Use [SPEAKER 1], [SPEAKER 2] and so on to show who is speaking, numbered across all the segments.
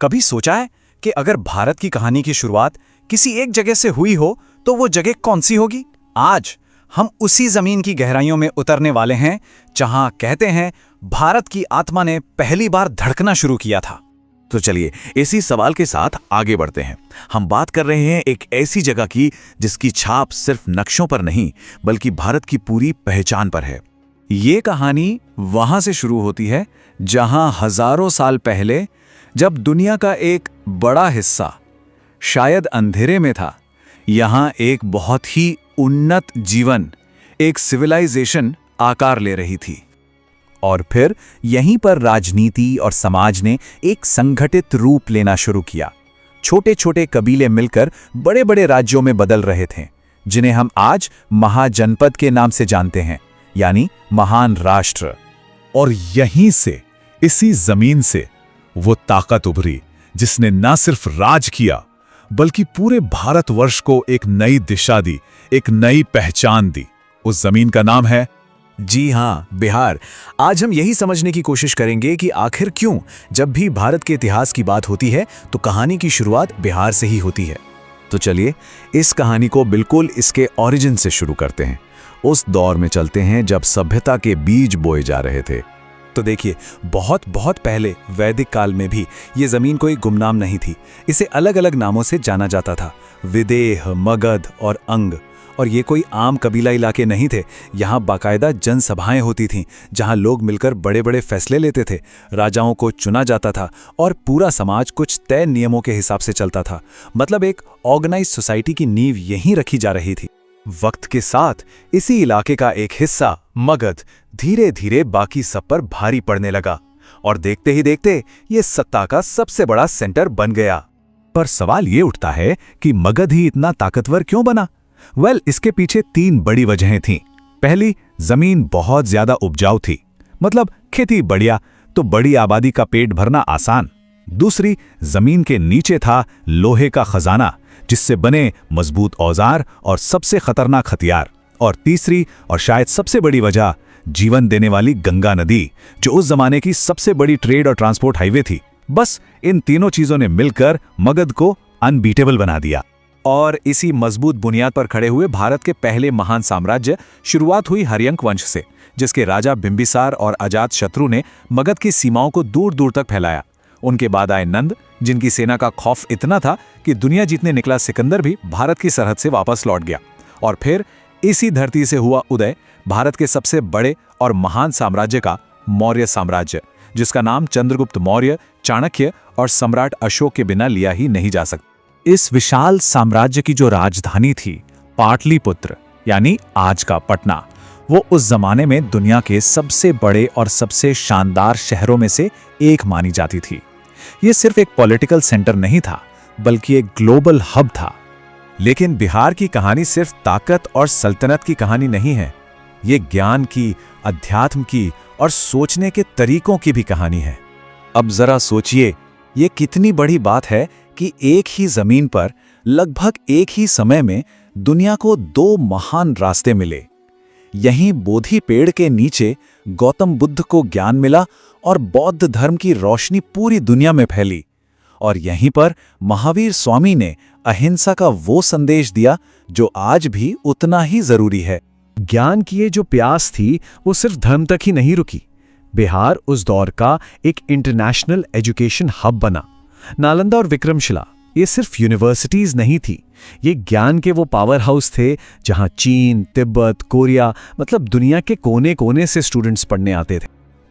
[SPEAKER 1] कभी सोचा है कि अगर भारत की कहानी की शुरुआत किसी एक जगह से हुई हो तो वो जगह कौन सी होगी? आज हम उसी जमीन की गहराइयों में उतरने वाले हैं जहां कहते हैं भारत की आत्मा ने पहली बार धड़कना शुरू किया था।
[SPEAKER 2] तो चलिए इसी सवाल के साथ आगे बढ़ते हैं। हम बात कर रहे हैं एक ऐसी जगह की जिसकी छाप सिर्फ नक्शों पर नहीं बल्कि भारत की पूरी पहचान पर है।
[SPEAKER 1] ये कहानी वहां से शुरू होती है जहां हजारों साल पहले, जब दुनिया का एक बड़ा हिस्सा शायद अंधेरे में था, यहां एक बहुत ही उन्नत जीवन, एक सिविलाइजेशन आकार ले रही थी। और फिर यहीं पर राजनीति और समाज ने एक संगठित रूप लेना शुरू किया। छोटे छोटे कबीले मिलकर बड़े बड़े राज्यों में बदल रहे थे, जिन्हें हम आज महाजनपद के नाम से जानते हैं, यानी महान राष्ट्र।
[SPEAKER 3] और यहीं से, इसी जमीन से वो ताकत उभरी जिसने न सिर्फ राज किया बल्कि पूरे भारतवर्ष को एक नई दिशा दी, एक नई पहचान दी। उस जमीन का नाम है,
[SPEAKER 2] जी हाँ, बिहार। आज हम यही समझने की कोशिश करेंगे कि आखिर क्यों जब भी भारत के इतिहास की बात होती है तो कहानी की शुरुआत बिहार से ही होती है। तो चलिए इस कहानी को बिल्कुल इसके ओरिजिन से शुरू करते हैं। उस दौर में चलते हैं जब सभ्यता के बीज बोए जा रहे थे।
[SPEAKER 1] तो देखिए, बहुत बहुत पहले वैदिक काल में भी ये जमीन कोई गुमनाम नहीं थी। इसे अलग अलग नामों से जाना जाता था, विदेह, मगध और अंग। और ये कोई आम कबीला इलाके नहीं थे। यहाँ बाकायदा जनसभाएं होती थीं, जहाँ लोग मिलकर बड़े बड़े फैसले लेते थे, राजाओं को चुना जाता था और पूरा समाज कुछ तय नियमों के हिसाब से चलता था। मतलब एक ऑर्गेनाइज्ड सोसाइटी की नींव यहीं रखी जा रही थी। वक्त के साथ इसी इलाके का एक हिस्सा, मगध, धीरे धीरे बाकी सब पर भारी पड़ने लगा और देखते ही देखते ये सत्ता का सबसे बड़ा सेंटर बन गया।
[SPEAKER 3] पर सवाल ये उठता है कि मगध ही इतना ताकतवर क्यों बना? इसके पीछे 3 बड़ी वजहें थीं। पहली, जमीन बहुत ज्यादा उपजाऊ थी, मतलब खेती बढ़िया तो बड़ी आबादी का पेट भरना आसान। दूसरी, जमीन के नीचे था लोहे का खजाना, जिससे बने मजबूत औजार और सबसे खतरनाक हथियार। और तीसरी और शायद सबसे बड़ी वजह, जीवन देने वाली गंगा नदी, जो उस जमाने की सबसे बड़ी ट्रेड और ट्रांसपोर्ट हाईवे थी। बस इन तीनों चीजों ने मिलकर मगध को अनबीटेबल बना दिया।
[SPEAKER 1] और इसी मजबूत बुनियाद पर खड़े हुए भारत के पहले महान साम्राज्य शुरुआत हुई हर्यंक वंश से, जिसके राजा बिंबिसार और अजातशत्रु ने मगध की सीमाओं को दूर दूर तक फैलाया। उनके बाद आए नंद, जिनकी सेना का खौफ इतना था कि दुनिया जीतने निकला सिकंदर भी भारत की सरहद से वापस लौट गया। और फिर इसी धरती से हुआ उदय भारत के सबसे बड़े और महान साम्राज्य का, मौर्य साम्राज्य, जिसका नाम चंद्रगुप्त मौर्य, चाणक्य और सम्राट अशोक के बिना लिया ही नहीं जा सकता।
[SPEAKER 3] इस विशाल साम्राज्य की जो राजधानी थी, पाटलिपुत्र, यानी आज का पटना, वो उस जमाने में दुनिया के सबसे बड़े और सबसे शानदार शहरों में से एक मानी जाती थी। ये सिर्फ एक पॉलिटिकल सेंटर नहीं था बल्कि एक ग्लोबल हब था।
[SPEAKER 1] लेकिन बिहार की कहानी सिर्फ ताकत और सल्तनत की कहानी नहीं है। ये ज्ञान की, अध्यात्म की और सोचने के तरीकों की भी कहानी है। अब जरा सोचिए, ये कितनी बड़ी बात है कि एक ही जमीन पर लगभग एक ही समय में दुनिया को 2 महान रास्ते मिले। यहीं बोधि पेड़ के नीचे गौतम बुद्ध को ज्ञान मिला और बौद्ध धर्म की रोशनी पूरी दुनिया में फैली। और यहीं पर महावीर स्वामी ने अहिंसा का वो संदेश दिया जो आज भी उतना ही जरूरी है।
[SPEAKER 3] ज्ञान की ये जो प्यास थी वो सिर्फ धर्म तक ही नहीं रुकी। बिहार उस दौर का एक इंटरनेशनल एजुकेशन हब बना। नालंदा और विक्रमशिला ये सिर्फ यूनिवर्सिटीज नहीं थी, ये ज्ञान के वो पावर हाउस थे जहां चीन, तिब्बत, कोरिया, मतलब दुनिया के कोने कोने से स्टूडेंट्स पढ़ने आते थे।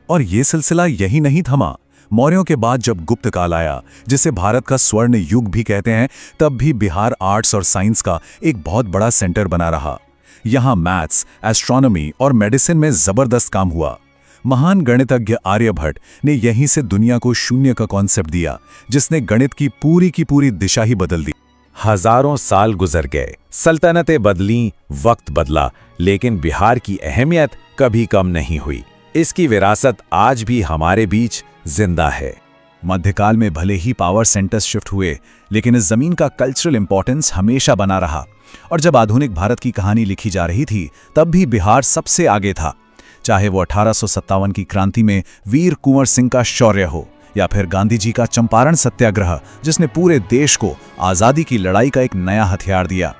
[SPEAKER 1] और ये सिलसिला यही नहीं थमा। मौर्यों के बाद जब गुप्त काल आया, जिसे भारत का स्वर्ण युग भी कहते हैं, तब भी बिहार आर्ट्स और साइंस का एक बहुत बड़ा सेंटर बना रहा। यहाँ मैथ्स, एस्ट्रोनॉमी और मेडिसिन में जबरदस्त काम हुआ। महान गणितज्ञ आर्यभट्ट ने यहीं से दुनिया को शून्य का कॉन्सेप्ट दिया, जिसने गणित की पूरी दिशा ही बदल दी।
[SPEAKER 2] हजारों साल गुजर गए, सल्तनतें बदलीं, वक्त बदला, लेकिन बिहार की अहमियत कभी कम नहीं हुई। इसकी विरासत आज भी हमारे बीच जिंदा है।
[SPEAKER 1] मध्यकाल में भले ही पावर सेंटर्स शिफ्ट हुए, लेकिन इस जमीन का कल्चरल इंपॉर्टेंस हमेशा बना रहा। और जब आधुनिक भारत की कहानी लिखी जा रही थी, तब भी बिहार सबसे आगे था। चाहे वो 1857 की क्रांति में वीर कुंवर सिंह का शौर्य हो,
[SPEAKER 3] या फिर गांधी जी का चंपारण सत्याग्रह, जिसने पूरे देश को आज़ादी की लड़ाई का एक नया हथियार दिया।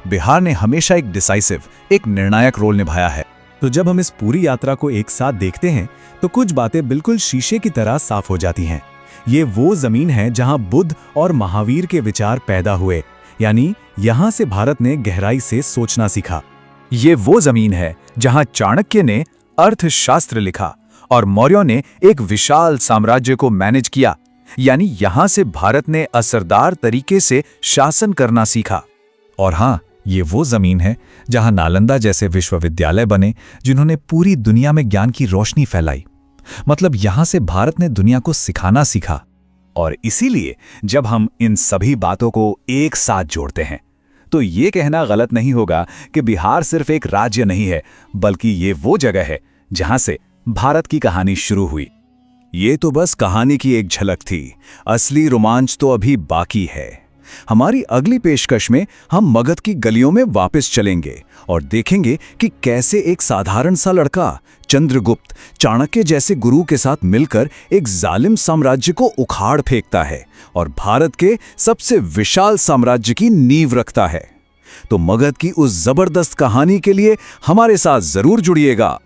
[SPEAKER 3] बिहार ने हमेशा एक डिसाइसिव, एक निर्णायक रोल निभाया है।
[SPEAKER 1] तो जब हम इस पूरी यात्रा को एक साथ देखते हैं तो कुछ बातें बिल्कुल शीशे की तरह साफ हो जाती हैं। ये वो जमीन है जहां बुद्ध और महावीर के विचार पैदा हुए, यानी यहां से भारत ने गहराई से सोचना सीखा।
[SPEAKER 3] ये वो जमीन है जहां चाणक्य ने अर्थशास्त्र लिखा और मौर्यों ने एक विशाल साम्राज्य को मैनेज किया, यानी यहां से भारत ने असरदार तरीके से शासन करना सीखा। और हाँ, ये वो जमीन है जहां नालंदा जैसे विश्वविद्यालय बने, जिन्होंने पूरी दुनिया में ज्ञान की रोशनी फैलाई। मतलब यहां से भारत ने दुनिया को सिखाना सीखा।
[SPEAKER 1] और इसीलिए जब हम इन सभी बातों को एक साथ जोड़ते हैं तो ये कहना गलत नहीं होगा कि बिहार सिर्फ एक राज्य नहीं है, बल्कि ये वो जगह है जहां से भारत की कहानी शुरू हुई। ये तो बस कहानी की एक झलक थी, असली रोमांच तो अभी बाकी है। हमारी अगली पेशकश में हम मगध की गलियों में वापस चलेंगे और देखेंगे कि कैसे एक साधारण सा लड़का चंद्रगुप्त चाणक्य जैसे गुरु के साथ मिलकर एक जालिम साम्राज्य को उखाड़ फेंकता है और भारत के सबसे विशाल साम्राज्य की नींव रखता है। तो मगध की उस जबरदस्त कहानी के लिए हमारे साथ जरूर जुड़िएगा।